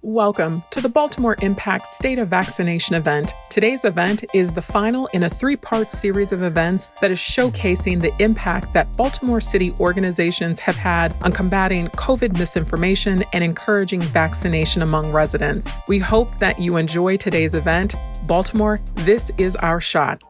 Welcome to the Baltimore Impact State of Vaccination event. Today's event is the final in a three-part series of events that is showcasing the impact that Baltimore City organizations have had on combating COVID misinformation and encouraging vaccination among residents. We hope that you enjoy today's event. Baltimore, this is our shot.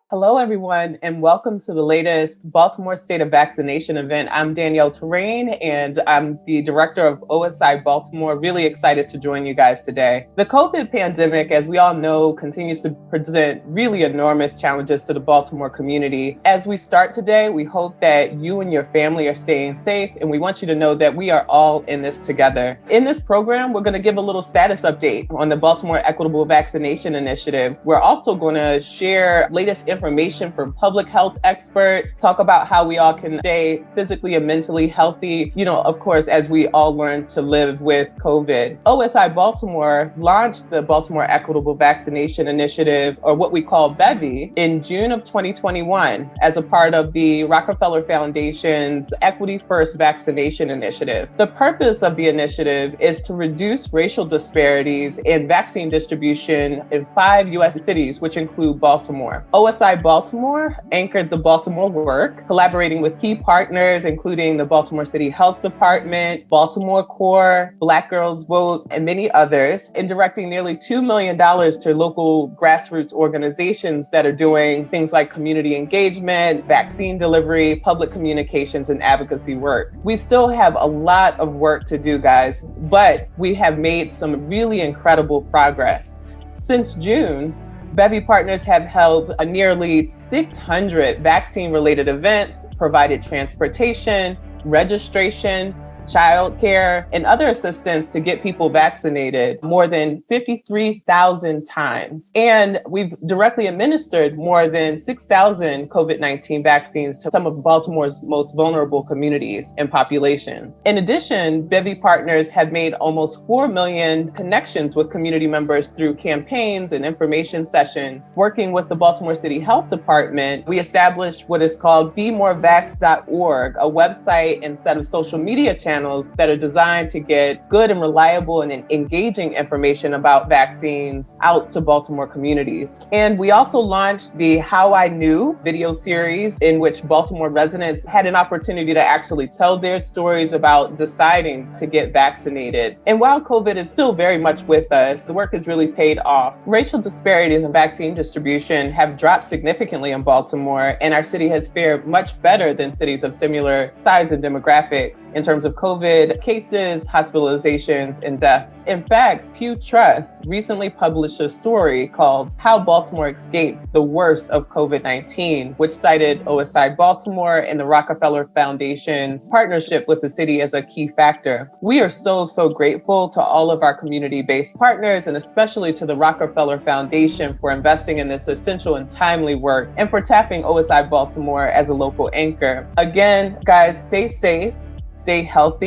Hello, everyone, and welcome to the latest Baltimore State of Vaccination event. I'm Danielle Terrain, and I'm the director of OSI Baltimore. Really excited to join you guys today. The COVID pandemic, as we all know, continues to present really enormous challenges to the Baltimore community. As we start today, we hope that you and your family are staying safe, and we want you to know that we are all in this together. In this program, we're going to give a little status update on the Baltimore Equitable Vaccination Initiative. We're also going to share latest information from public health experts, talk about how we all can stay physically and mentally healthy, of course, as we all learn to live with COVID. OSI Baltimore launched the Baltimore Equitable Vaccination Initiative, or what we call BEVI, in June of 2021 as a part of the Rockefeller Foundation's Equity First Vaccination Initiative. The purpose of the initiative is to reduce racial disparities in vaccine distribution in 5 U.S. cities, which include Baltimore. OSI Baltimore anchored the Baltimore work, collaborating with key partners, including the Baltimore City Health Department, Baltimore Core, Black Girls Vote, and many others, in directing nearly $2 million to local grassroots organizations that are doing things like community engagement, vaccine delivery, public communications, and advocacy work. We still have a lot of work to do, guys, but we have made some really incredible progress. Since June, BEVI partners have held nearly 600 vaccine-related events, provided transportation, registration, childcare, and other assistance to get people vaccinated more than 53,000 times. And we've directly administered more than 6,000 COVID-19 vaccines to some of Baltimore's most vulnerable communities and populations. In addition, BEVI partners have made almost 4 million connections with community members through campaigns and information sessions. Working with the Baltimore City Health Department, we established what is called bemorevax.org, a website and set of social media channels that are designed to get good and reliable and engaging information about vaccines out to Baltimore communities. And we also launched the How I Knew video series, in which Baltimore residents had an opportunity to actually tell their stories about deciding to get vaccinated. And while COVID is still very much with us, the work has really paid off. Racial disparities in vaccine distribution have dropped significantly in Baltimore, and our city has fared much better than cities of similar size and demographics in terms of COVID cases, hospitalizations, and deaths. In fact, Pew Trust recently published a story called How Baltimore Escaped the Worst of COVID-19, which cited OSI Baltimore and the Rockefeller Foundation's partnership with the city as a key factor. We are so grateful to all of our community-based partners, and especially to the Rockefeller Foundation for investing in this essential and timely work, and for tapping OSI Baltimore as a local anchor. Again, guys, stay safe, stay healthy,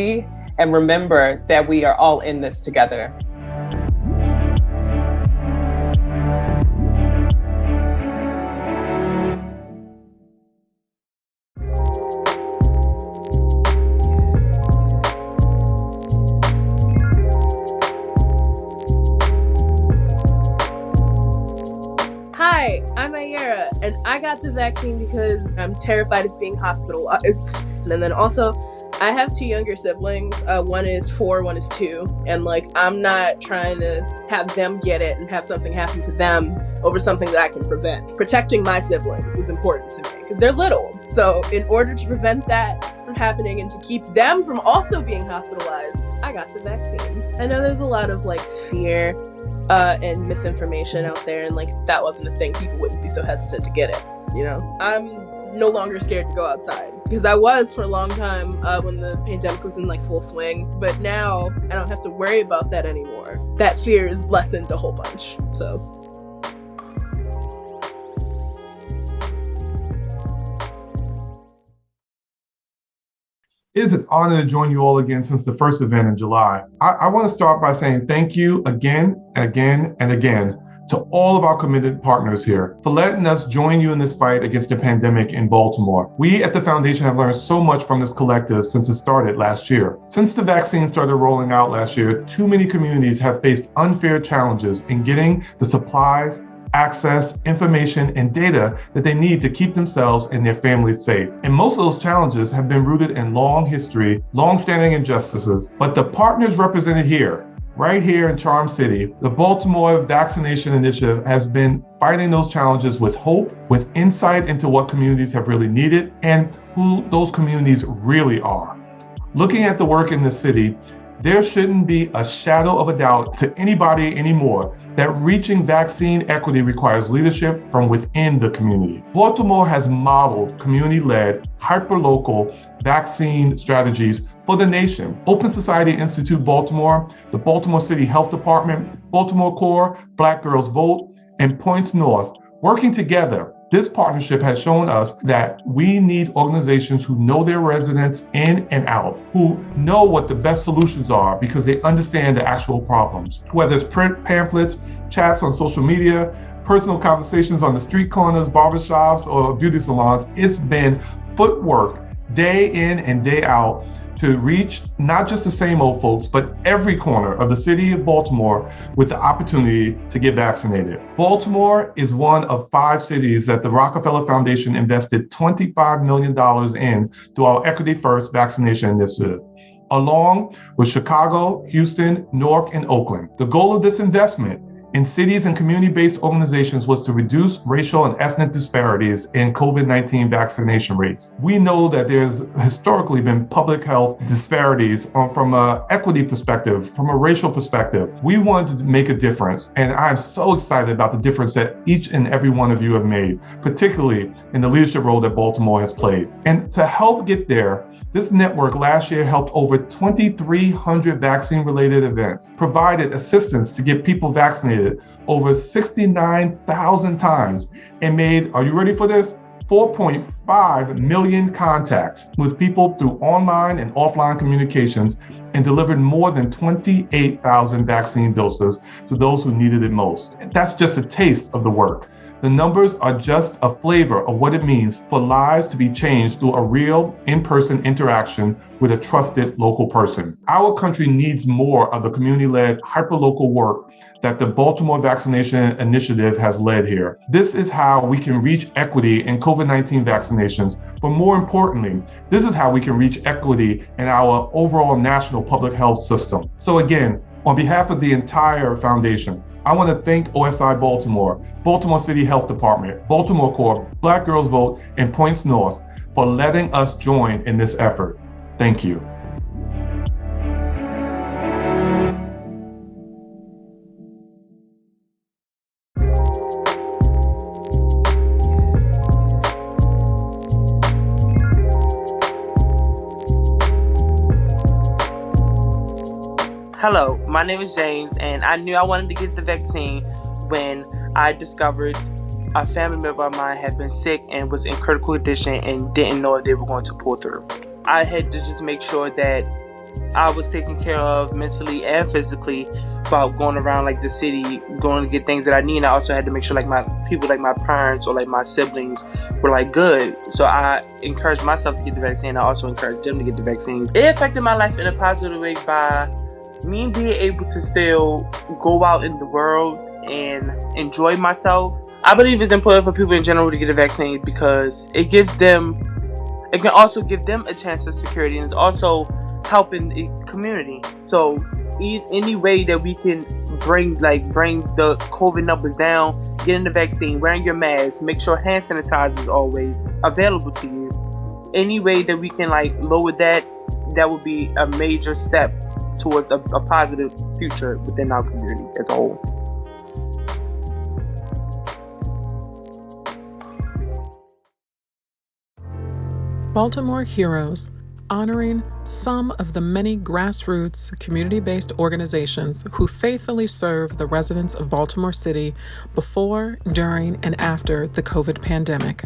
and remember that we are all in this together. Hi, I'm Ayera, and I got the vaccine because I'm terrified of being hospitalized. And then also, I have 2 younger siblings. One is 4, one is 2. And I'm not trying to have them get it and have something happen to them over something that I can prevent. Protecting my siblings was important to me because they're little. So in order to prevent that from happening and to keep them from also being hospitalized, I got the vaccine. I know there's a lot of fear and misinformation out there. And if that wasn't a thing, people wouldn't be so hesitant to get it. I'm no longer scared to go outside, because I was for a long time when the pandemic was in full swing, but now I don't have to worry about that anymore. That fear is lessened a whole bunch. So It is an honor to join you all again since the first event in July. I want to start by saying thank you again, and again to all of our committed partners here for letting us join you in this fight against the pandemic in Baltimore. We at the Foundation have learned so much from this collective since it started last year. Since the vaccine started rolling out last year, too many communities have faced unfair challenges in getting the supplies, access, information, and data that they need to keep themselves and their families safe. And most of those challenges have been rooted in long history, long-standing injustices. But the partners represented here, right here in Charm City, the Baltimore Vaccination Initiative has been fighting those challenges with hope, with insight into what communities have really needed and who those communities really are. Looking at the work in the city, there shouldn't be a shadow of a doubt to anybody anymore that reaching vaccine equity requires leadership from within the community. Baltimore has modeled community-led, hyperlocal vaccine strategies for the nation. Open Society Institute Baltimore, the Baltimore City Health Department, Baltimore Core, Black Girls Vote, and Points North, working together. This partnership has shown us that we need organizations who know their residents in and out, who know what the best solutions are because they understand the actual problems. Whether it's print pamphlets, chats on social media, personal conversations on the street corners, barbershops, or beauty salons, it's been footwork day in and day out to reach not just the same old folks, but every corner of the city of Baltimore with the opportunity to get vaccinated. Baltimore is one of 5 cities that the Rockefeller Foundation invested $25 million in through our Equity First Vaccination Initiative, along with Chicago, Houston, Newark, and Oakland. The goal of this investment in cities and community-based organizations was to reduce racial and ethnic disparities in COVID-19 vaccination rates. We know that there's historically been public health disparities from an equity perspective, from a racial perspective. We wanted to make a difference, and I'm so excited about the difference that each and every one of you have made, particularly in the leadership role that Baltimore has played. And to help get there, this network last year helped over 2,300 vaccine-related events, provided assistance to get people vaccinated over 69,000 times, and made, are you ready for this? 4.5 million contacts with people through online and offline communications, and delivered more than 28,000 vaccine doses to those who needed it most. And that's just a taste of the work. The numbers are just a flavor of what it means for lives to be changed through a real in-person interaction with a trusted local person. Our country needs more of the community-led, hyperlocal work that the Baltimore Vaccination Initiative has led here. This is how we can reach equity in COVID-19 vaccinations, but more importantly, this is how we can reach equity in our overall national public health system. So again, on behalf of the entire foundation, I want to thank OSI Baltimore, Baltimore City Health Department, Baltimore Core, Black Girls Vote, and Points North for letting us join in this effort. Thank you. Hello, my name is James, and I knew I wanted to get the vaccine when I discovered a family member of mine had been sick and was in critical condition and didn't know if they were going to pull through. I had to just make sure that I was taken care of mentally and physically about going around like the city, going to get things that I need. And I also had to make sure like my people, like my parents or like my siblings were like good. So I encouraged myself to get the vaccine. I also encouraged them to get the vaccine. It affected my life in a positive way by me being able to still go out in the world and enjoy myself. I believe it's important for people in general to get a vaccine because it can also give them a chance of security, and it's also helping the community. So any way that we can bring the COVID numbers down, getting the vaccine, wearing your mask, make sure hand sanitizer is always available to you. Any way that we can lower that would be a major step towards a positive future within our community as a whole. Baltimore Heroes, honoring some of the many grassroots, community-based organizations who faithfully serve the residents of Baltimore City before, during, and after the COVID pandemic.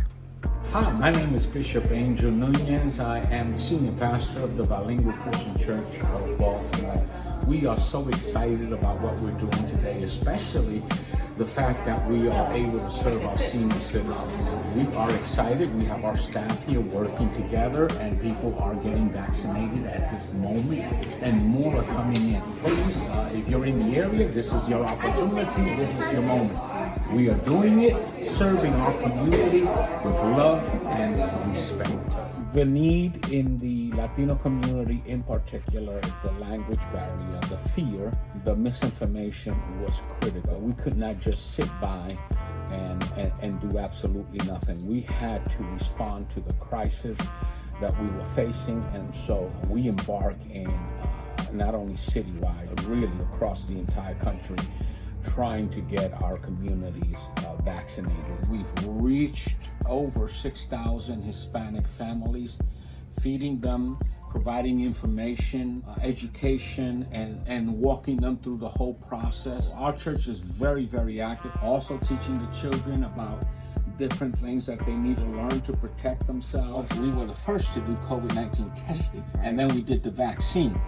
Hi, my name is Bishop Angel Nunez. I am the senior pastor of the Bilingual Christian Church of Baltimore. We are so excited about what we're doing today, especially the fact that we are able to serve our senior citizens. We are excited. We have our staff here working together, and people are getting vaccinated at this moment, and more are coming in. Please, if you're in the area, this is your opportunity. This is your moment. We are doing it, serving our community with love and respect. The need in the Latino community, in particular, the language barrier, the fear, the misinformation was critical. We could not just sit by and do absolutely nothing. We had to respond to the crisis that we were facing, and so we embark in not only citywide, but really across the entire country, trying to get our communities vaccinated. We've reached over 6,000 Hispanic families, feeding them, providing information, education, and walking them through the whole process. Our church is very, very active, also teaching the children about different things that they need to learn to protect themselves. We were the first to do COVID-19 testing, and then we did the vaccine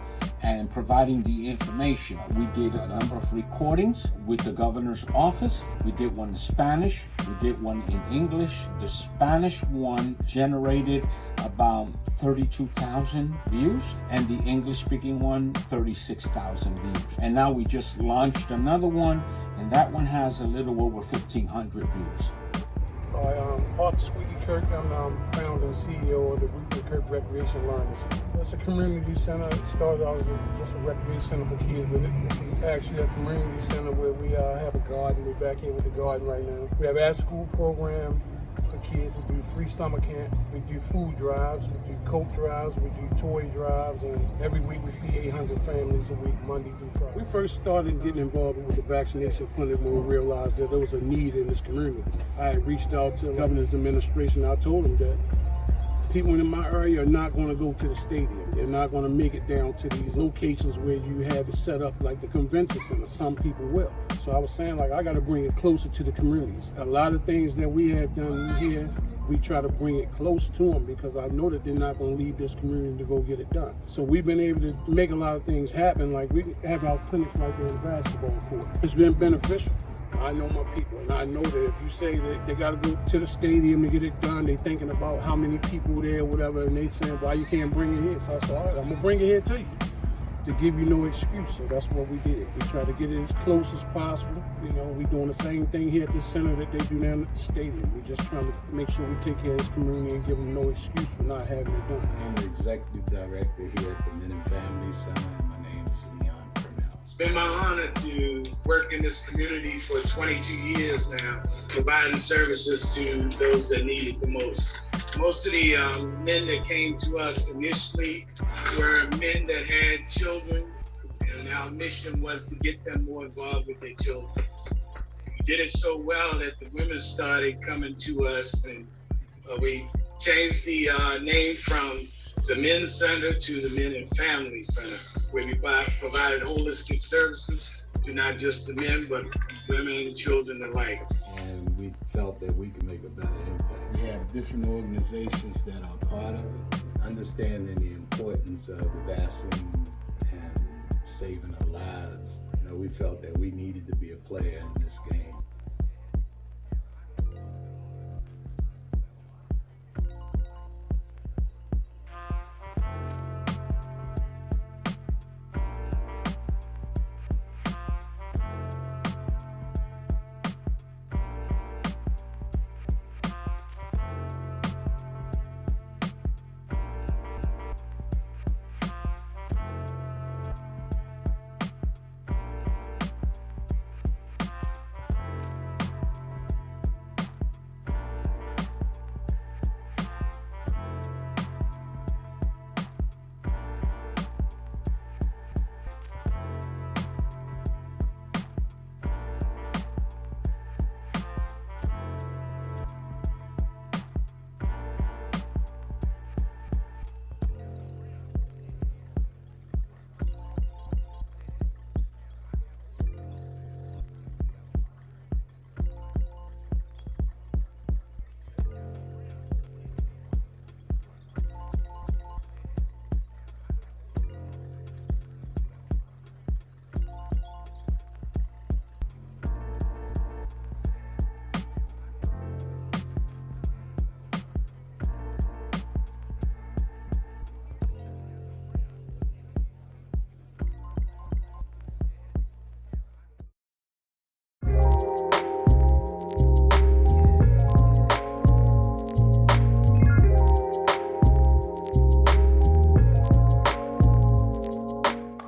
and providing the information. We did a number of recordings with the governor's office. We did one in Spanish, we did one in English. The Spanish one generated about 32,000 views, and the English-speaking one, 36,000 views. And now we just launched another one, and that one has a little over 1,500 views. Hi, I'm Art Sweetie Kirk. I'm founder and CEO of the Ruth and Kirk Recreation Learning Center. It's a community center. It started out as just a recreation center for kids, but it's actually a community center where we have a garden. We're back here with the garden right now. We have after-school program for kids. We do free summer camp. We do food drives. We do coat drives. We do toy drives. And every week we feed 800 families a week, Monday through Friday. We first started getting involved with the vaccination clinic when we realized that there was a need in this community. I had reached out to the governor's administration. I told them that people in my area are not going to go to the stadium. They're not going to make it down to these locations where you have it set up like the convention center. Some people will. So I was saying, like, I got to bring it closer to the communities. A lot of things that we have done here, we try to bring it close to them because I know that they're not going to leave this community to go get it done. So we've been able to make a lot of things happen. Like we have our clinics right there in the basketball court. It's been beneficial. I know my people, and I know that if you say that they got to go to the stadium to get it done, they thinking about how many people there, whatever, and they saying, why you can't bring it here? So I said, all right, I'm going to bring it here to you to give you no excuse. So that's what we did. We try to get it as close as possible. You know, we doing the same thing here at the center that they do down at the stadium. We just trying to make sure we take care of this community and give them no excuse for not having it done. I'm the executive director here at the Men and Family Center, and my name is Leon. It's been my honor to work in this community for 22 years now, providing services to those that need it the most. Most of the men that came to us initially were men that had children, and our mission was to get them more involved with their children. We did it so well that the women started coming to us, and we changed the name from the Men's Center to the Men and Family Center, where we provided holistic services to not just the men, but women and children alike. And we felt that we could make a better impact. We have different organizations that are part of it, understanding the importance of the vaccine and saving our lives. You know, we felt that we needed to be a player in this game.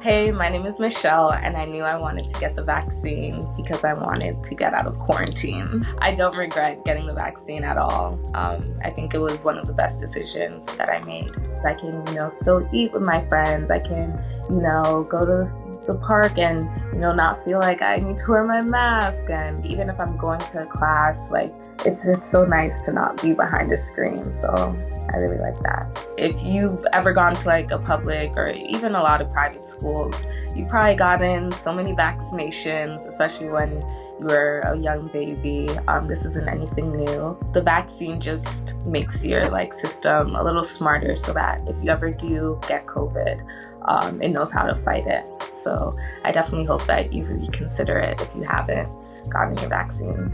Hey, my name is Michelle, and I knew I wanted to get the vaccine because I wanted to get out of quarantine. I don't regret getting the vaccine at all. I think it was one of the best decisions that I made. I can, still eat with my friends. I can, go to the park and, not feel like I need to wear my mask. And even if I'm going to class, it's so nice to not be behind a screen. So I really like that. If you've ever gone to a public or even a lot of private schools, you've probably gotten so many vaccinations, especially when you were a young baby. This isn't anything new. The vaccine just makes your system a little smarter so that if you ever do get COVID, it knows how to fight it. So I definitely hope that you reconsider it if you haven't gotten your vaccine.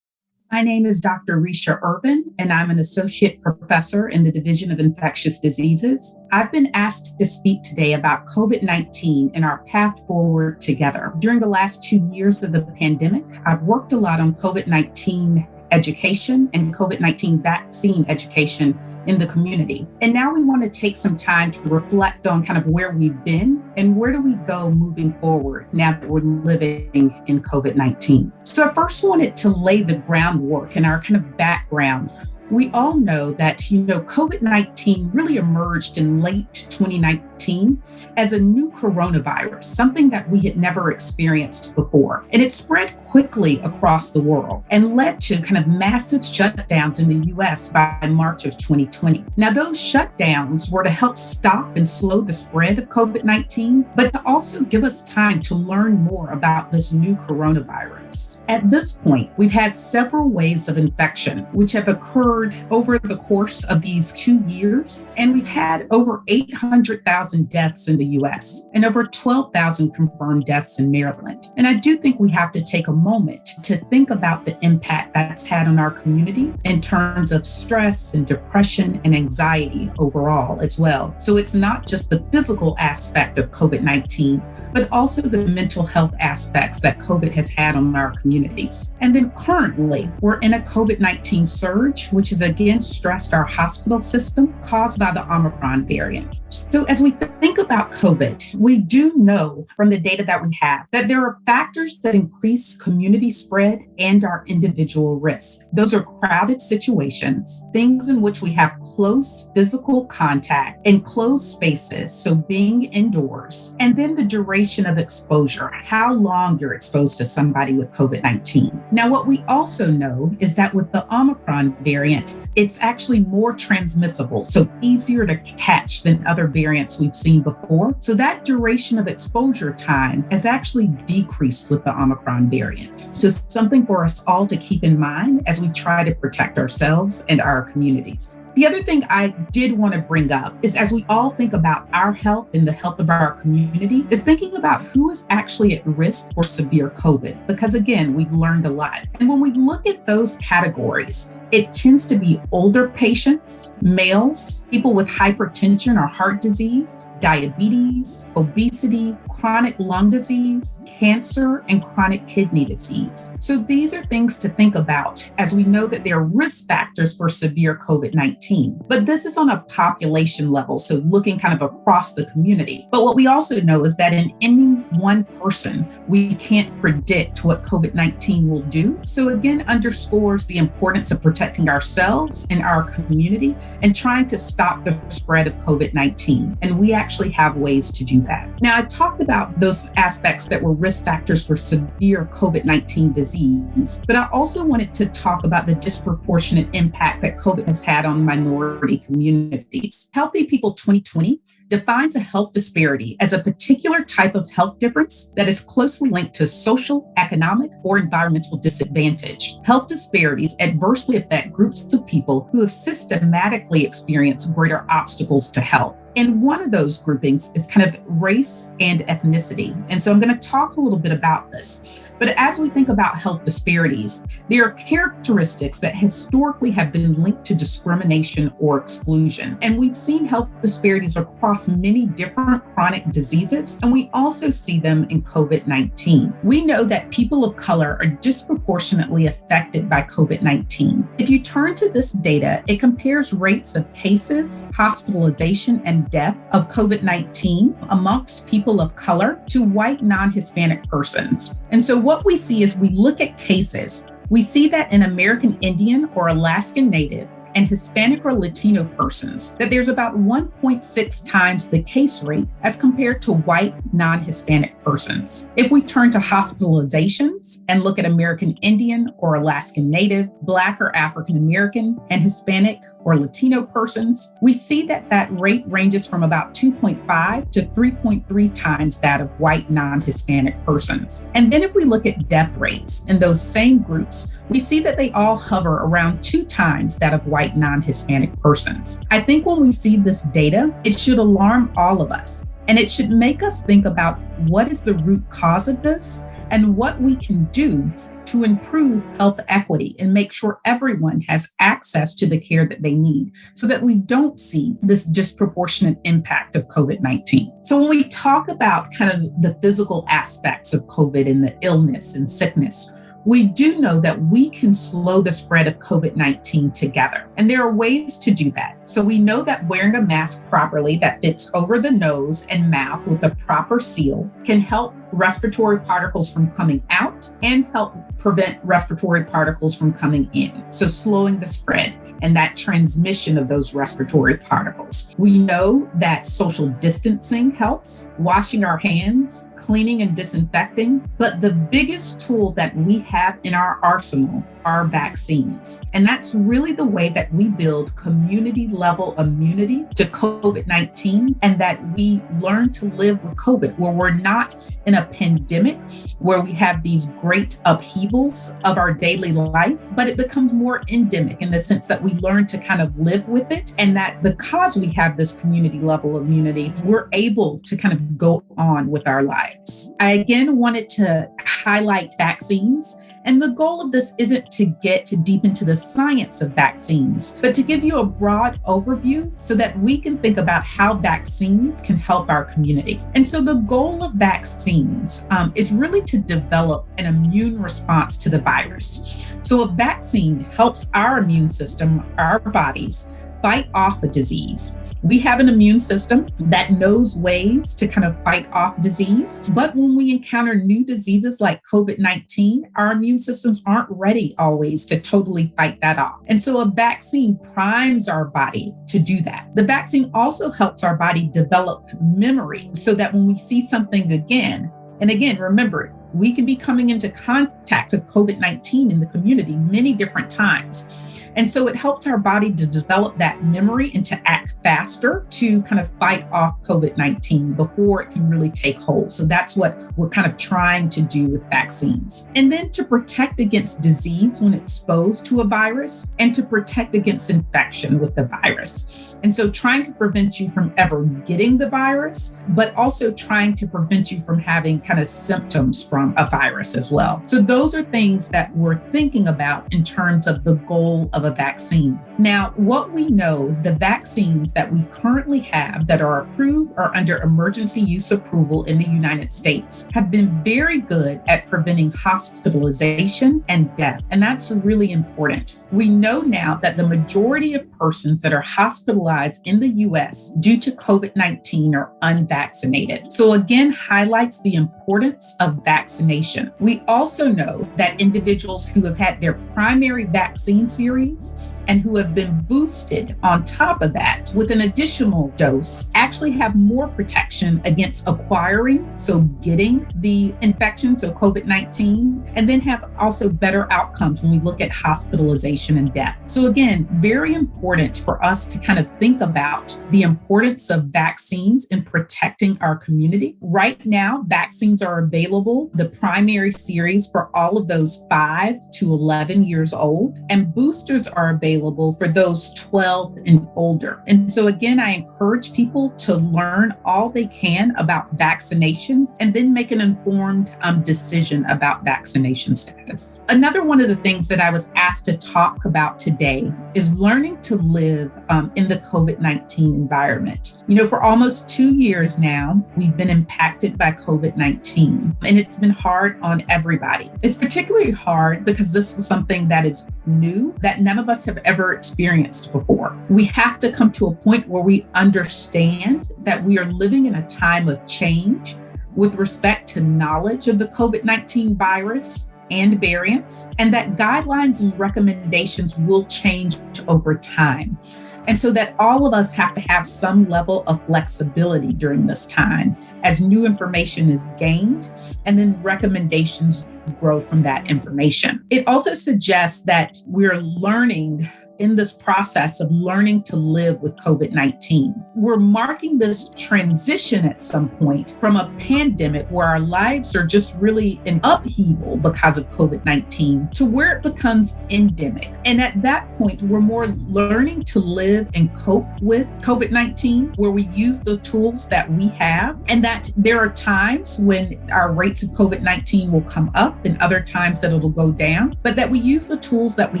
My name is Dr. Risha Urban, and I'm an associate professor in the Division of Infectious Diseases. I've been asked to speak today about COVID-19 and our path forward together. During the last 2 years of the pandemic, I've worked a lot on COVID-19 education and COVID-19 vaccine education in the community. And now we want to take some time to reflect on kind of where we've been and where do we go moving forward now that we're living in COVID-19. So I first wanted to lay the groundwork and our kind of background. We all know that, COVID-19 really emerged in late 2019 as a new coronavirus, something that we had never experienced before. And it spread quickly across the world and led to kind of massive shutdowns in the US by March of 2020. Now, those shutdowns were to help stop and slow the spread of COVID-19, but to also give us time to learn more about this new coronavirus. At this point, we've had several waves of infection, which have occurred over the course of these 2 years, and we've had over 800,000 deaths in the US and over 12,000 confirmed deaths in Maryland. And I do think we have to take a moment to think about the impact that's had on our community in terms of stress and depression and anxiety overall as well. So it's not just the physical aspect of COVID-19, but also the mental health aspects that COVID has had on our communities. And then currently, we're in a COVID-19 surge, which has again stressed our hospital system caused by the Omicron variant. So as we think about COVID, we do know from the data that we have that there are factors that increase community spread and our individual risk. Those are crowded situations, things in which we have close physical contact and closed spaces, so being indoors, and then the duration of exposure, how long you're exposed to somebody with COVID-19. Now, what we also know is that with the Omicron variant, it's actually more transmissible, so easier to catch than other variants we've seen before. So that duration of exposure time has actually decreased with the Omicron variant. So something for us all to keep in mind as we try to protect ourselves and our communities. The other thing I did want to bring up is as we all think about our health and the health of our community, is thinking about who is actually at risk for severe COVID. Because again, we've learned a lot. And when we look at those categories, it tends to be older patients, males, people with hypertension or heart disease, diabetes, obesity, chronic lung disease, cancer, and chronic kidney disease. So these are things to think about as we know that there are risk factors for severe COVID-19. But this is on a population level, so looking kind of across the community. But what we also know is that in any one person, we can't predict what COVID-19 will do. So again, underscores the importance of protecting ourselves and our community and trying to stop the spread of COVID-19. And we actually have ways to do that. Now, I talked about those aspects that were risk factors for severe COVID-19 disease, but I also wanted to talk about the disproportionate impact that COVID has had on minority communities. Healthy People 2020 defines a health disparity as a particular type of health difference that is closely linked to social, economic, or environmental disadvantage. Health disparities adversely affect groups of people who have systematically experienced greater obstacles to health. And one of those groupings is kind of race and ethnicity. And so I'm going to talk a little bit about this. But as we think about health disparities, there are characteristics that historically have been linked to discrimination or exclusion. And we've seen health disparities across many different chronic diseases, and we also see them in COVID-19. We know that people of color are disproportionately affected by COVID-19. If you turn to this data, it compares rates of cases, hospitalization, and death of COVID-19 amongst people of color to white non-Hispanic persons. And so what we see is we look at cases, we see that in American Indian or Alaskan Native and Hispanic or Latino persons, that there's about 1.6 times the case rate as compared to white non-Hispanic persons. If we turn to hospitalizations and look at American Indian or Alaskan Native, Black or African American, and Hispanic or Latino persons, we see that that rate ranges from about 2.5 to 3.3 times that of white non-Hispanic persons. And then if we look at death rates in those same groups, we see that they all hover around 2 times that of white non-Hispanic persons. I think when we see this data, it should alarm all of us, and it should make us think about what is the root cause of this and what we can do to improve health equity and make sure everyone has access to the care that they need so that we don't see this disproportionate impact of COVID-19. So when we talk about kind of the physical aspects of COVID and the illness and sickness, we do know that we can slow the spread of COVID-19 together. And there are ways to do that. So we know that wearing a mask properly that fits over the nose and mouth with a proper seal can help respiratory particles from coming out and help prevent respiratory particles from coming in. So slowing the spread and that transmission of those respiratory particles. We know that social distancing helps, washing our hands, cleaning and disinfecting. But the biggest tool that we have in our arsenal are vaccines. And that's really the way that we build community level immunity to COVID-19 and that we learn to live with COVID, where we're not in a pandemic where we have these great upheavals of our daily life, but it becomes more endemic in the sense that we learn to kind of live with it. And that because we have this community level immunity, we're able to kind of go on with our lives. I again wanted to highlight vaccines. And the goal of this isn't to get too deep into the science of vaccines, but to give you a broad overview so that we can think about how vaccines can help our community. And so the goal of vaccines is really to develop an immune response to the virus. So a vaccine helps our immune system, our bodies, fight off a disease. We have an immune system that knows ways to kind of fight off disease. But when we encounter new diseases like COVID-19, our immune systems aren't ready always to totally fight that off. And so a vaccine primes our body to do that. The vaccine also helps our body develop memory so that when we see something again, and again, remember, we can be coming into contact with COVID-19 in the community many different times. And so it helps our body to develop that memory and to act faster to kind of fight off COVID-19 before it can really take hold. So that's what we're kind of trying to do with vaccines. And then to protect against disease when exposed to a virus and to protect against infection with the virus. And so trying to prevent you from ever getting the virus, but also trying to prevent you from having kind of symptoms from a virus as well. So those are things that we're thinking about in terms of the goal of a vaccine. Now, what we know, the vaccines that we currently have that are approved or under emergency use approval in the United States have been very good at preventing hospitalization and death. And that's really important. We know now that the majority of persons that are hospitalized in the US due to COVID-19 are unvaccinated. So again, highlights the importance of vaccination. We also know that individuals who have had their primary vaccine series and who have been boosted on top of that with an additional dose actually have more protection against acquiring, so getting the infection, so COVID-19, and then have also better outcomes when we look at hospitalization and death. So again, very important for us to kind of think about the importance of vaccines in protecting our community. Right now, vaccines are available, the primary series for all of those 5 to 11 years old, and boosters are available for those 12 and older. And so again, I encourage people to learn all they can about vaccination and then make an informed decision about vaccination status. Another one of the things that I was asked to talk about today is learning to live in the COVID-19 environment. For almost 2 years now, we've been impacted by COVID-19, and it's been hard on everybody. It's particularly hard because this is something that is new that none of us have ever experienced before. We have to come to a point where we understand that we are living in a time of change with respect to knowledge of the COVID-19 virus and variants, and that guidelines and recommendations will change over time. And so that all of us have to have some level of flexibility during this time as new information is gained and then recommendations grow from that information. It also suggests that we're learning in this process of learning to live with COVID-19. We're marking this transition at some point from a pandemic where our lives are just really in upheaval because of COVID-19 to where it becomes endemic. And at that point, we're more learning to live and cope with COVID-19, where we use the tools that we have, and that there are times when our rates of COVID-19 will come up and other times that it'll go down, but that we use the tools that we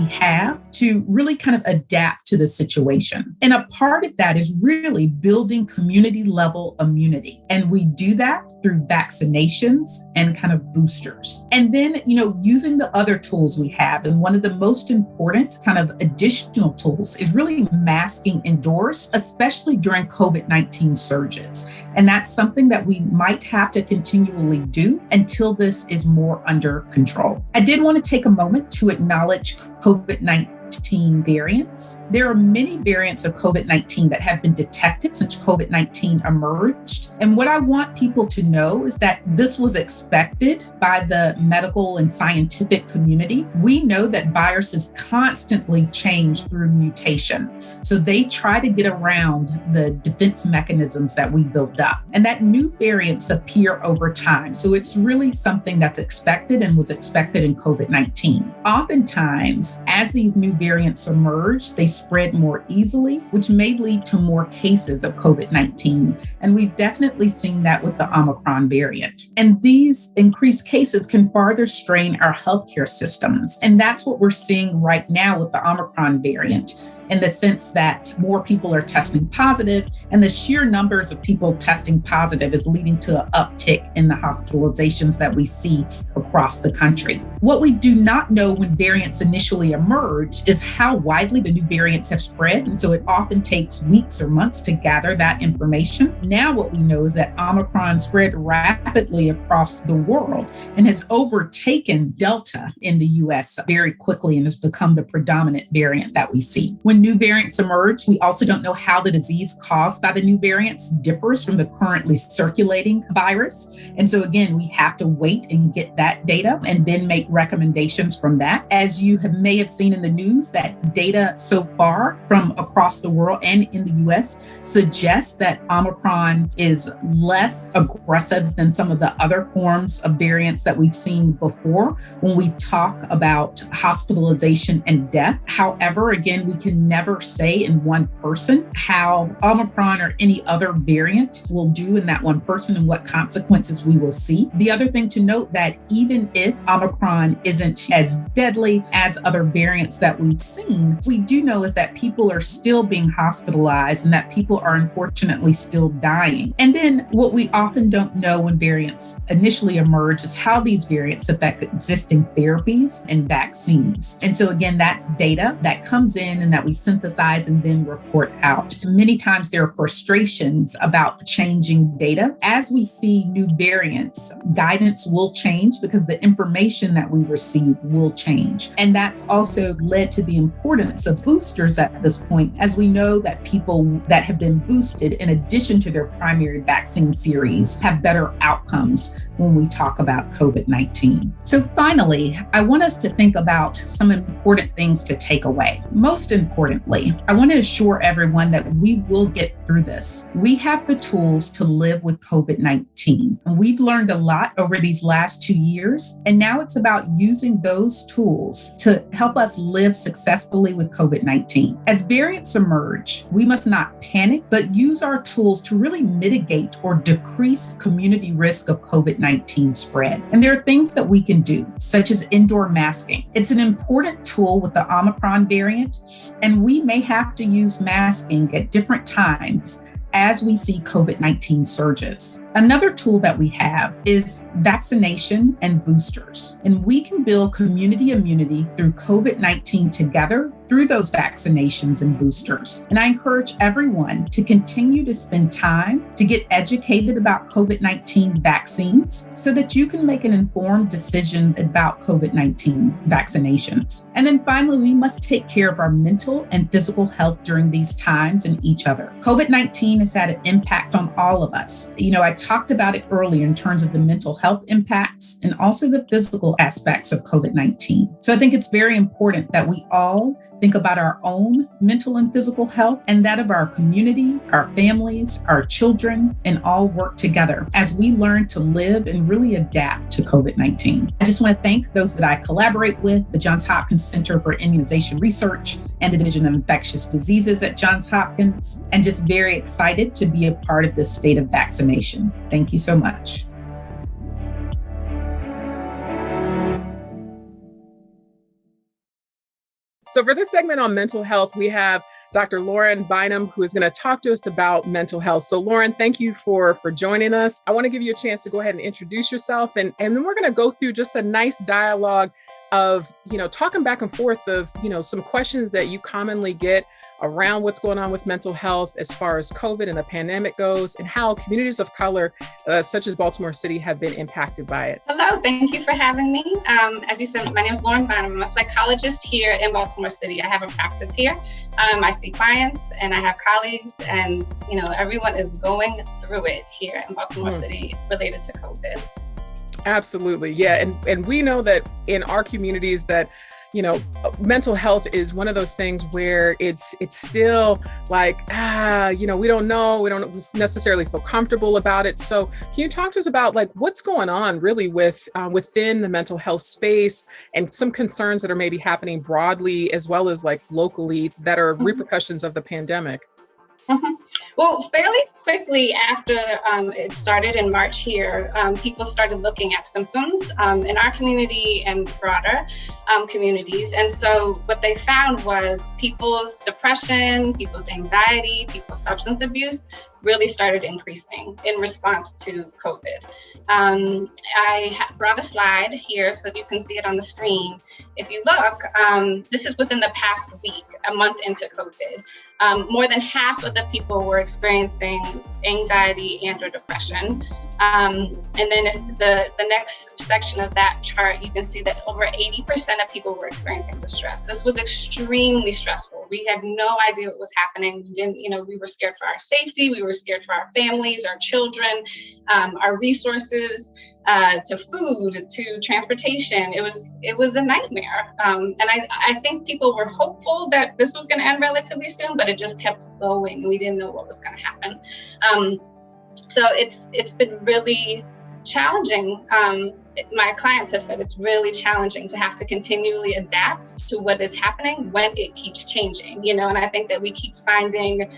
have to really kind of adapt to the situation. And a part of that is really building community level immunity. And we do that through vaccinations and kind of boosters. And then, using the other tools we have. And one of the most important kind of additional tools is really masking indoors, especially during COVID-19 surges. And that's something that we might have to continually do until this is more under control. I did want to take a moment to acknowledge COVID-19 variants. There are many variants of COVID-19 that have been detected since COVID-19 emerged. And what I want people to know is that this was expected by the medical and scientific community. We know that viruses constantly change through mutation. So they try to get around the defense mechanisms that we built up, and that new variants appear over time. So it's really something that's expected and was expected in COVID-19. Oftentimes, as these new variants emerge, they spread more easily, which may lead to more cases of COVID-19. And we've definitely seen that with the Omicron variant. And these increased cases can further strain our healthcare systems. And that's what we're seeing right now with the Omicron variant, in the sense that more people are testing positive, and the sheer numbers of people testing positive is leading to an uptick in the hospitalizations that we see across the country. What we do not know when variants initially emerge is how widely the new variants have spread. And so it often takes weeks or months to gather that information. Now what we know is that Omicron spread rapidly across the world and has overtaken Delta in the US very quickly and has become the predominant variant that we see. When new variants emerge, we also don't know how the disease caused by the new variants differs from the currently circulating virus. And so again, we have to wait and get that data and then make recommendations from that. As you may have seen in the news, that data so far from across the world and in the US suggests that Omicron is less aggressive than some of the other forms of variants that we've seen before when we talk about hospitalization and death. However, again, we can never say in one person how Omicron or any other variant will do in that one person and what consequences we will see. The other thing to note that even if Omicron isn't as deadly as other variants that we've seen, we do know is that people are still being hospitalized and that people are unfortunately still dying. And then what we often don't know when variants initially emerge is how these variants affect existing therapies and vaccines. And so again, that's data that comes in and that we synthesize and then report out. Many times there are frustrations about changing data. As we see new variants, guidance will change because the information that we receive will change. And that's also led to the importance of boosters at this point, as we know that people that have been boosted, in addition to their primary vaccine series, have better outcomes when we talk about COVID-19. So finally, I want us to think about some important things to take away. Most important, importantly, I want to assure everyone that we will get through this. We have the tools to live with COVID-19. And we've learned a lot over these last 2 years. And now it's about using those tools to help us live successfully with COVID-19. As variants emerge, we must not panic, but use our tools to really mitigate or decrease community risk of COVID-19 spread. And there are things that we can do, such as indoor masking. It's an important tool with the Omicron variant, and we may have to use masking at different times as we see COVID-19 surges. Another tool that we have is vaccination and boosters. And we can build community immunity through COVID-19 together through those vaccinations and boosters. And I encourage everyone to continue to spend time to get educated about COVID-19 vaccines so that you can make an informed decisions about COVID-19 vaccinations. And then finally, we must take care of our mental and physical health during these times and each other. COVID-19 has had an impact on all of us. I talked about it earlier in terms of the mental health impacts and also the physical aspects of COVID-19. So I think it's very important that we all think about our own mental and physical health and that of our community, our families, our children, and all work together as we learn to live and really adapt to COVID-19. I just want to thank those that I collaborate with, the Johns Hopkins Center for Immunization Research and the Division of Infectious Diseases at Johns Hopkins, and just very excited to be a part of this state of vaccination. Thank you so much. So for this segment on mental health, we have Dr. Lauren Bynum, who is going to talk to us about mental health. So Lauren, thank you for joining us. I want to give you a chance to go ahead and introduce yourself, and then we're going to go through just a nice dialogue of, talking back and forth of, some questions that you commonly get around what's going on with mental health as far as COVID and the pandemic goes, and how communities of color, such as Baltimore City, have been impacted by it. Hello, thank you for having me. As you said, my name is Lauren Bynum. I'm a psychologist here in Baltimore City. I have a practice here. I see clients and I have colleagues, and everyone is going through it here in Baltimore City related to COVID. Absolutely. Yeah. And we know that in our communities that, mental health is one of those things where it's still like, we don't know, we don't necessarily feel comfortable about it. So can you talk to us about what's going on really with within the mental health space, and some concerns that are maybe happening broadly as well as locally that are repercussions of the pandemic? Well, fairly quickly after it started in March here, people started looking at symptoms in our community and broader communities. And so what they found was people's depression, people's anxiety, people's substance abuse really started increasing in response to COVID. I brought a slide here so you can see it on the screen. If you look, this is within the past week, a month into COVID. More than half of the people were experiencing anxiety and or depression. And then if the next section of that chart, you can see that over 80% of people were experiencing distress. This was extremely stressful. We had no idea what was happening. We were scared for our safety. We were scared for our families, our children, our resources, to food, to transportation. It was a nightmare. And I think people were hopeful that this was going to end relatively soon, but it just kept going and we didn't know what was going to happen. So it's been really challenging. My clients have said it's really challenging to have to continually adapt to what is happening when it keeps changing, and I think that we keep finding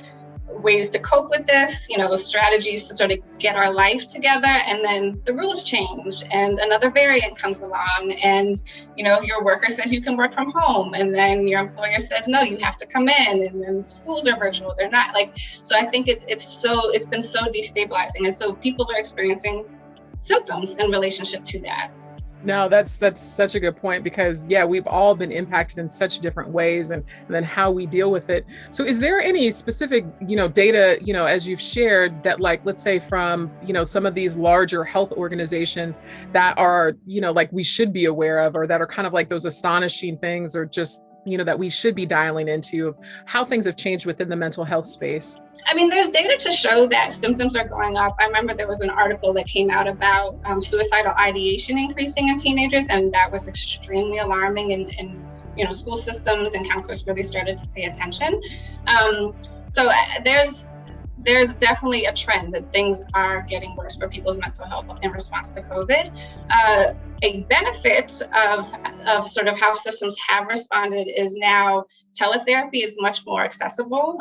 ways to cope with this, strategies to sort of get our life together, and then the rules change and another variant comes along and, your worker says you can work from home, and then your employer says, no, you have to come in, and then schools are virtual. They're not so I think it's been so destabilizing. And so people are experiencing symptoms in relationship to that. No, that's such a good point, because we've all been impacted in such different ways, and then how we deal with it. So is there any specific, data, as you've shared that let's say from, some of these larger health organizations that are, we should be aware of, or that are kind of those astonishing things, or just, that we should be dialing into how things have changed within the mental health space? I mean, there's data to show that symptoms are going up. I remember there was an article that came out about suicidal ideation increasing in teenagers, and that was extremely alarming. And school systems and counselors really started to pay attention. So there's definitely a trend that things are getting worse for people's mental health in response to COVID. A benefit of sort of how systems have responded is now teletherapy is much more accessible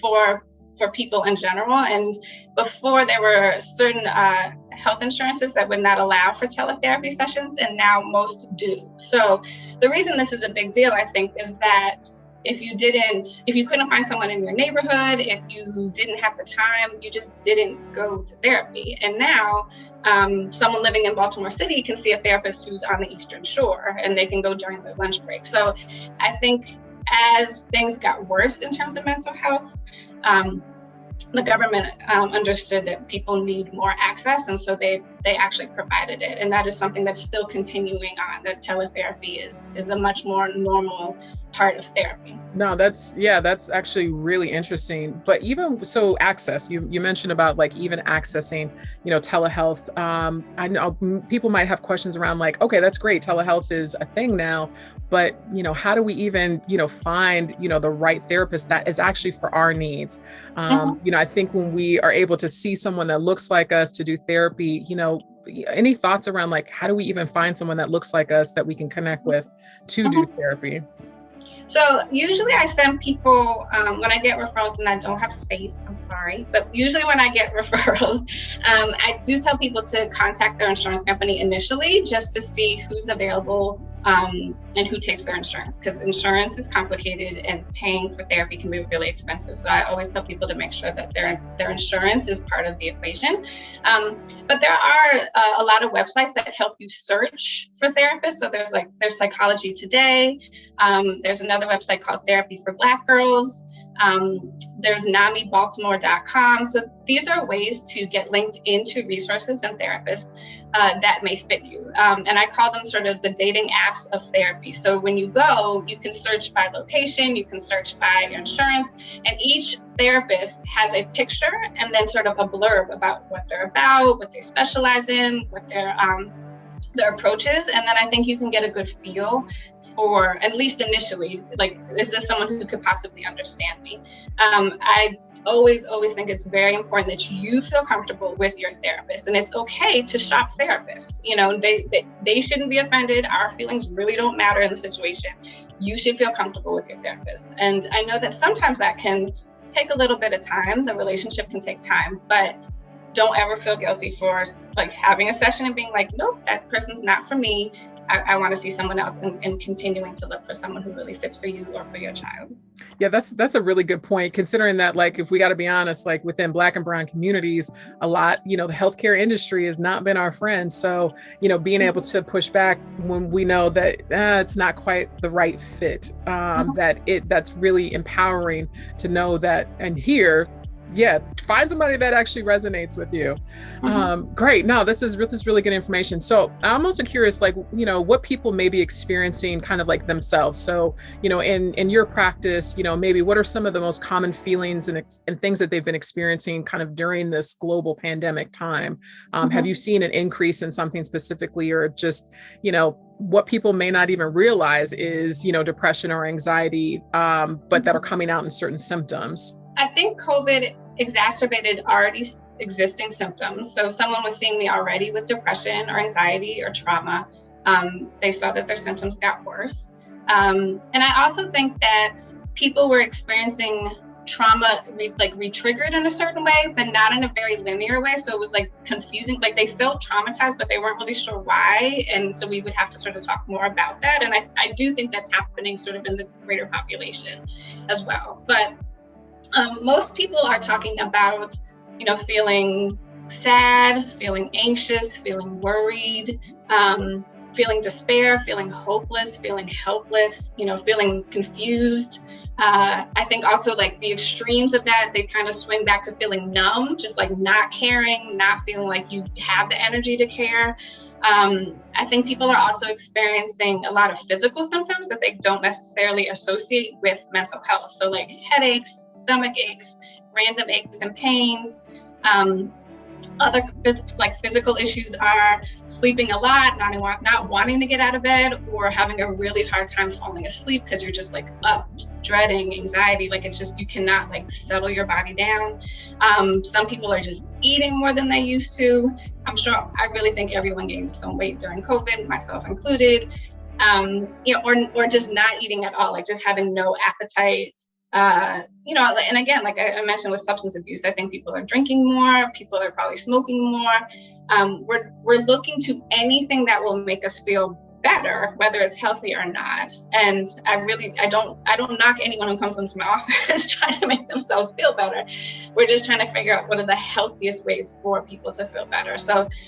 for people in general. And before there were certain health insurances that would not allow for teletherapy sessions, and now most do. So the reason this is a big deal, I think, is that if you couldn't find someone in your neighborhood, if you didn't have the time, you just didn't go to therapy. And now someone living in Baltimore City can see a therapist who's on the Eastern Shore, and they can go during their lunch break. So I think as things got worse in terms of mental health, the government understood that people need more access, and so they actually provided it. And that is something that's still continuing on, that teletherapy is a much more normal part of therapy. No, that's actually really interesting. But even so, access, you mentioned about like even accessing, telehealth. I know people might have questions around like, okay, that's great. Telehealth is a thing now, but how do we even, find, the right therapist that is actually for our needs? I think when we are able to see someone that looks like us to do therapy, any thoughts around like, how do we even find someone that looks like us that we can connect with to do therapy? So usually I send people, when I get referrals, and I don't have space, I'm sorry, but usually when I get referrals, I do tell people to contact their insurance company initially just to see who's available and who takes their insurance, because insurance is complicated and paying for therapy can be really expensive. So I always tell people to make sure that their insurance is part of the equation. But there are a lot of websites that help you search for therapists. So there's Psychology Today. There's another website called Therapy for Black Girls. There's NAMIBaltimore.com. So these are ways to get linked into resources and therapists that may fit you. And I call them sort of the dating apps of therapy. So when you go, you can search by location, you can search by your insurance, and each therapist has a picture and then sort of a blurb about what they're about, what they specialize in, what their approaches. And then I think you can get a good feel for, at least initially, like, is this someone who could possibly understand me? I always think it's very important that you feel comfortable with your therapist, and it's okay to shop therapists. They shouldn't be offended. Our feelings really don't matter in the situation. You should feel comfortable with your therapist. And I know that sometimes that can take a little bit of time. The relationship can take time, but don't ever feel guilty for like having a session and being like, nope, that person's not for me. I want to see someone else, and continuing to look for someone who really fits for you or for your child. Yeah, that's a really good point, considering that, like, if we got to be honest, like within Black and Brown communities, a lot, the healthcare industry has not been our friend. So, being able to push back when we know that it's not quite the right fit, that's really empowering to know that and hear. Yeah, find somebody that actually resonates with you. Great. No, this is really good information. So I'm also curious, like, what people may be experiencing kind of like themselves. So, in your practice, maybe what are some of the most common feelings and things that they've been experiencing kind of during this global pandemic time? Have you seen an increase in something specifically, or just, what people may not even realize is, depression or anxiety, but that are coming out in certain symptoms? I think COVID exacerbated already existing symptoms. So if someone was seeing me already with depression or anxiety or trauma, they saw that their symptoms got worse. And I also think that people were experiencing trauma re-triggered in a certain way, but not in a very linear way. So it was like confusing, like they felt traumatized, but they weren't really sure why. And so we would have to sort of talk more about that. And I do think that's happening sort of in the greater population as well. But most people are talking about, feeling sad, feeling anxious, feeling worried, feeling despair, feeling hopeless, feeling helpless, feeling confused. I think also like the extremes of that, they kind of swing back to feeling numb, just like not caring, not feeling like you have the energy to care. I think people are also experiencing a lot of physical symptoms that they don't necessarily associate with mental health. So like headaches, stomach aches, random aches and pains. Other physical issues are sleeping a lot, not wanting to get out of bed, or having a really hard time falling asleep because you're just like up, dreading, anxiety. Like it's just, you cannot like settle your body down. Some people are just eating more than they used to. I really think everyone gained some weight during COVID, myself included. Or just not eating at all, like just having no appetite. And again, like I mentioned with substance abuse, I think people are drinking more, people are probably smoking more. We're looking to anything that will make us feel better, whether it's healthy or not. And I don't knock anyone who comes into my office trying to make themselves feel better. We're just trying to figure out what are the healthiest ways for people to feel better.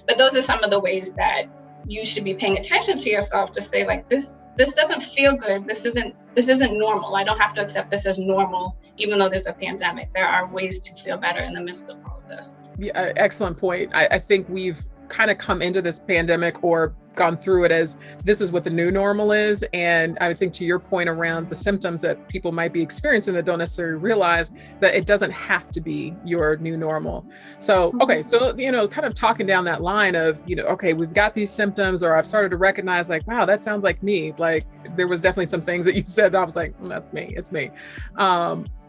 But those are some of the ways that you should be paying attention to yourself to say like, this doesn't feel good. This isn't normal. I don't have to accept this as normal, even though there's a pandemic. There are ways to feel better in the midst of all of this. Yeah, excellent point. I think we've kind of come into this pandemic or gone through it as this is what the new normal is. And I think to your point around the symptoms that people might be experiencing that don't necessarily realize that it doesn't have to be your new normal. So, okay. So, kind of talking down that line of, okay, we've got these symptoms, or I've started to recognize like, wow, that sounds like me. Like there was definitely some things that you said that I was like, that's me, it's me.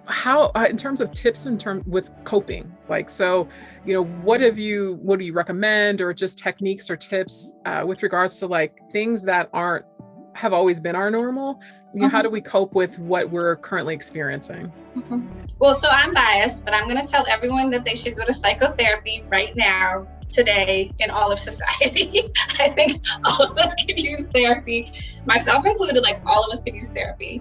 How, in terms of tips with coping, like, so, what do you recommend, or just techniques or tips with regards to like things that have always been our normal? How do we cope with what we're currently experiencing? Well, so I'm biased, but I'm going to tell everyone that they should go to psychotherapy right now, today, in all of society. I think all of us could use therapy, myself included, like all of us could use therapy.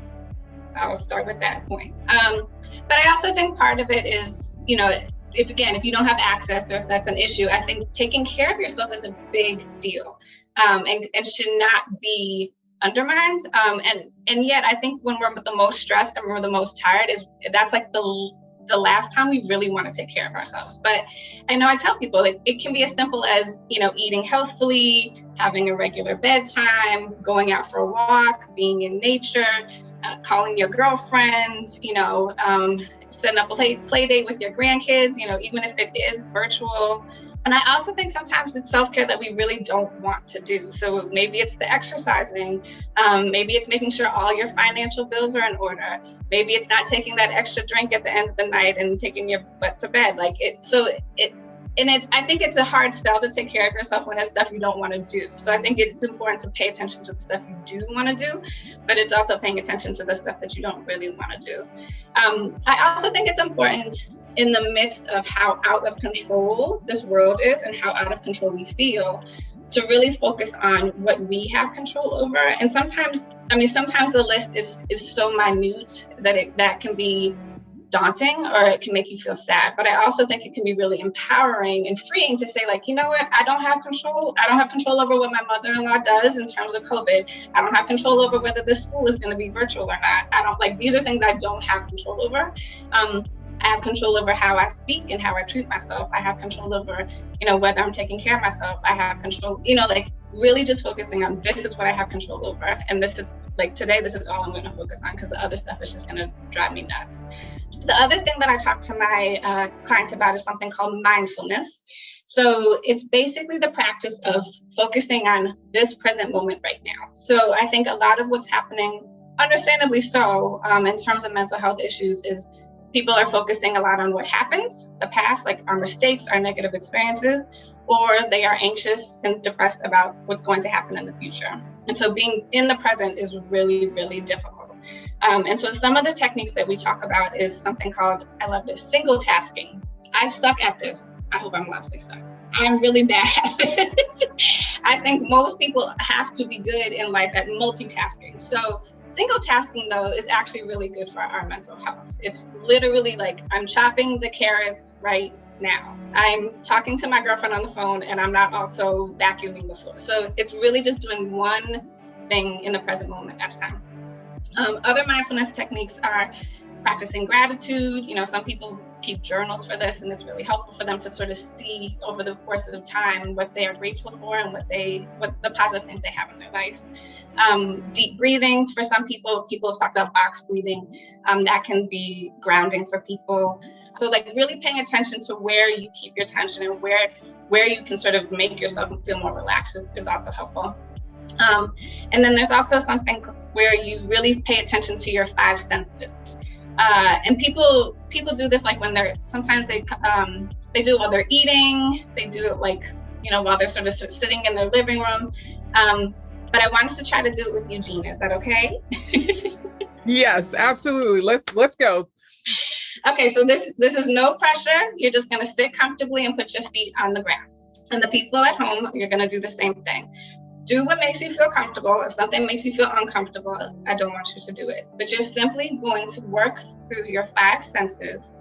I'll start with that point. But I also think part of it is, if you don't have access, or if that's an issue, I think taking care of yourself is a big deal, and should not be undermined. And yet I think when we're the most stressed and we're the most tired, that's like the last time we really want to take care of ourselves. But I know I tell people that it can be as simple as, eating healthfully, having a regular bedtime, going out for a walk, being in nature, calling your girlfriend, setting up a play date with your grandkids, even if it is virtual. And I also think sometimes it's self-care that we really don't want to do. So maybe it's the exercising, maybe it's making sure all your financial bills are in order. Maybe it's not taking that extra drink at the end of the night and taking your butt to bed. I think it's a hard sell to take care of yourself when it's stuff you don't want to do. So I think it's important to pay attention to the stuff you do want to do, but it's also paying attention to the stuff that you don't really want to do. I also think it's important in the midst of how out of control this world is and how out of control we feel, to really focus on what we have control over. And sometimes the list is so minute that can be daunting, or it can make you feel sad. But I also think it can be really empowering and freeing to say, like, you know what, I don't have control. I don't have control over what my mother-in-law does in terms of COVID. I don't have control over whether this school is going to be virtual or not. These are things I don't have control over. I have control over how I speak and how I treat myself. I have control over, whether I'm taking care of myself. I have control, really just focusing on this is what I have control over. And this is today, this is all I'm going to focus on, because the other stuff is just going to drive me nuts. The other thing that I talk to my clients about is something called mindfulness. So it's basically the practice of focusing on this present moment right now. So I think a lot of what's happening, understandably so, in terms of mental health issues, is people are focusing a lot on what happened, the past, like our mistakes, our negative experiences, or they are anxious and depressed about what's going to happen in the future. And so being in the present is really, really difficult. And so some of the techniques that we talk about is something called, I love this, single tasking. I suck at this. I hope I'm allowed to say suck. I'm really bad at this. I think most people have to be good in life at multitasking. So single tasking, though, is actually really good for our mental health. It's literally like I'm chopping the carrots right now. I'm talking to my girlfriend on the phone, and I'm not also vacuuming the floor. So it's really just doing one thing in the present moment at a time. Other mindfulness techniques are practicing gratitude. Some people keep journals for this, and it's really helpful for them to sort of see over the course of time what they are grateful for and what the positive things they have in their life. Deep breathing for some people have talked about box breathing. That can be grounding for people. So like really paying attention to where you keep your tension and where you can sort of make yourself feel more relaxed is also helpful. And then there's also something where you really pay attention to your 5 senses. And people do this like when sometimes they do it while they're eating, they do it like, while they're sort of sitting in their living room. But I wanted to try to do it with Eugene. Is that okay? Yes, absolutely. Let's go. Okay, so this is no pressure. You're just gonna sit comfortably and put your feet on the ground. And the people at home, you're gonna do the same thing. Do what makes you feel comfortable. If something makes you feel uncomfortable, I don't want you to do it. But you're simply going to work through your 5 senses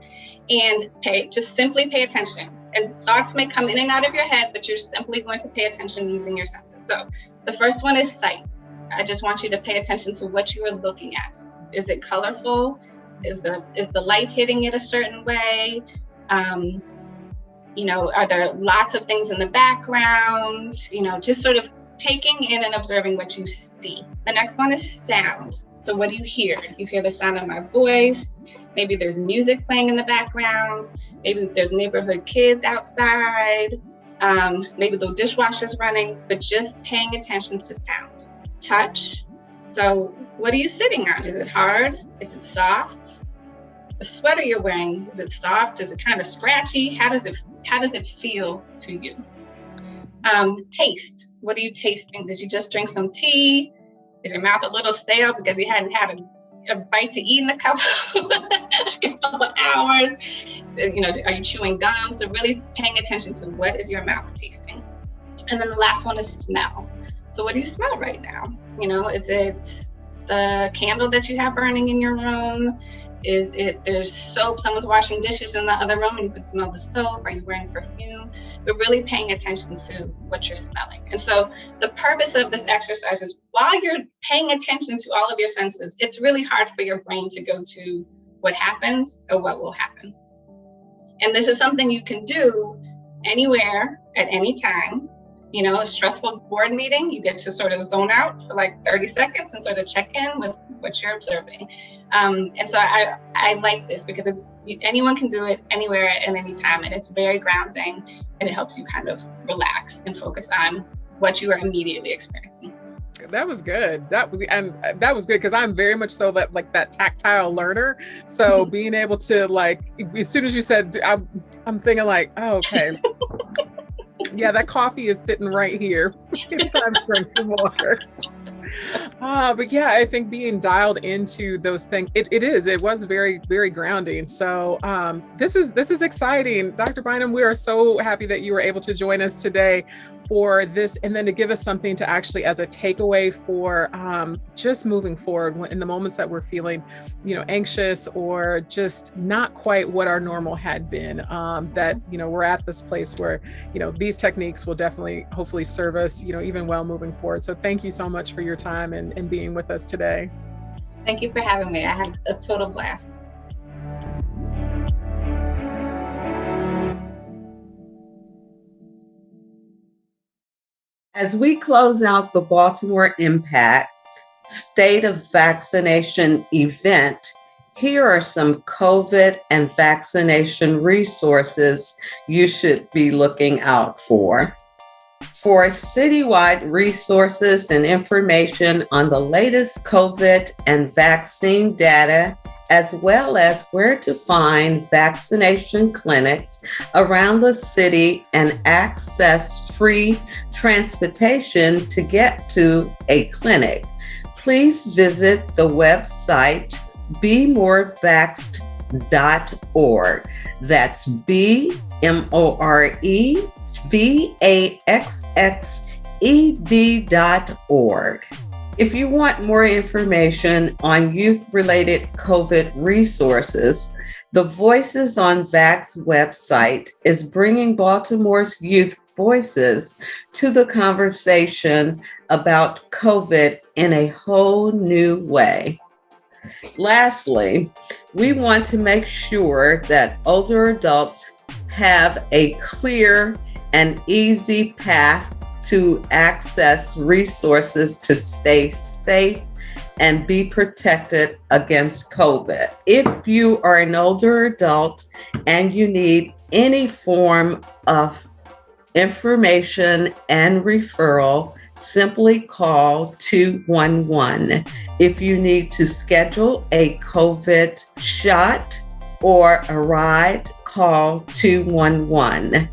and simply pay attention. And thoughts may come in and out of your head, but you're simply going to pay attention using your senses. So the first one is sight. I just want you to pay attention to what you are looking at. Is it colorful? Is the light hitting it a certain way? Are there lots of things in the background? Just sort of taking in and observing what you see. The next one is sound. So what do you hear? You hear the sound of my voice. Maybe there's music playing in the background. Maybe there's neighborhood kids outside. Maybe the dishwasher's running, but just paying attention to sound. Touch. So what are you sitting on? Is it hard? Is it soft? The sweater you're wearing, is it soft? Is it kind of scratchy? How does it feel to you? Taste. What are you tasting? Did you just drink some tea? Is your mouth a little stale because you hadn't had a bite to eat in a couple of hours? Are you chewing gum? So really paying attention to what is your mouth tasting. And then the last one is smell. So what do you smell right now? Is it the candle that you have burning in your room? Is it there's soap, someone's washing dishes in the other room and you can smell the soap? Are you wearing perfume? But really paying attention to what you're smelling. And so the purpose of this exercise is while you're paying attention to all of your senses, it's really hard for your brain to go to what happened or what will happen. And this is something you can do anywhere at any time. A stressful board meeting, you get to sort of zone out for like 30 seconds and sort of check in with what you're observing. And so I like this because anyone can do it anywhere at any time, and it's very grounding, and it helps you kind of relax and focus on what you are immediately experiencing. That was good. That was good because I'm very much so that tactile learner. So being able to as soon as you said, I'm thinking oh, okay. Yeah, that coffee is sitting right here. It's time to drink some water. But yeah, I think being dialed into those things, it was very, very grounding. So this is exciting. Dr. Bynum, we are so happy that you were able to join us today for this, and then to give us something to actually as a takeaway for just moving forward in the moments that we're feeling, anxious or just not quite what our normal had been, that, we're at this place where, these techniques will definitely, hopefully serve us, even well moving forward. So thank you so much for your time and being with us today. Thank you for having me. I had a total blast. As we close out the Baltimore Impact State of Vaccination event, here are some COVID and vaccination resources you should be looking out for. For citywide resources and information on the latest COVID and vaccine data, as well as where to find vaccination clinics around the city and access free transportation to get to a clinic, please visit the website bemorevaxxed.org. That's BMOREVAXXED.org. If you want more information on youth-related COVID resources, the Voices on Vax website is bringing Baltimore's youth voices to the conversation about COVID in a whole new way. Lastly, we want to make sure that older adults have a clear and easy path to access resources to stay safe and be protected against COVID. If you are an older adult and you need any form of information and referral, simply call 211. If you need to schedule a COVID shot or a ride, call 211.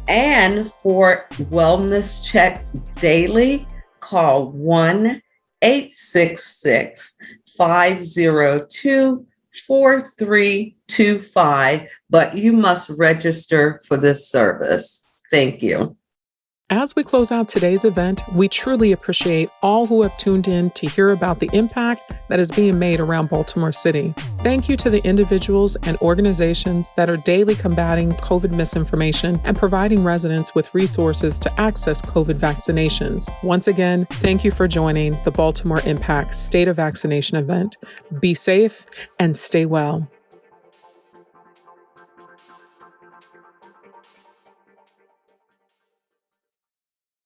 And for Wellness Check Daily, call 1-866-502-4325, but you must register for this service. Thank you. As we close out today's event, we truly appreciate all who have tuned in to hear about the impact that is being made around Baltimore City. Thank you to the individuals and organizations that are daily combating COVID misinformation and providing residents with resources to access COVID vaccinations. Once again, thank you for joining the Baltimore Impact State of Vaccination event. Be safe and stay well.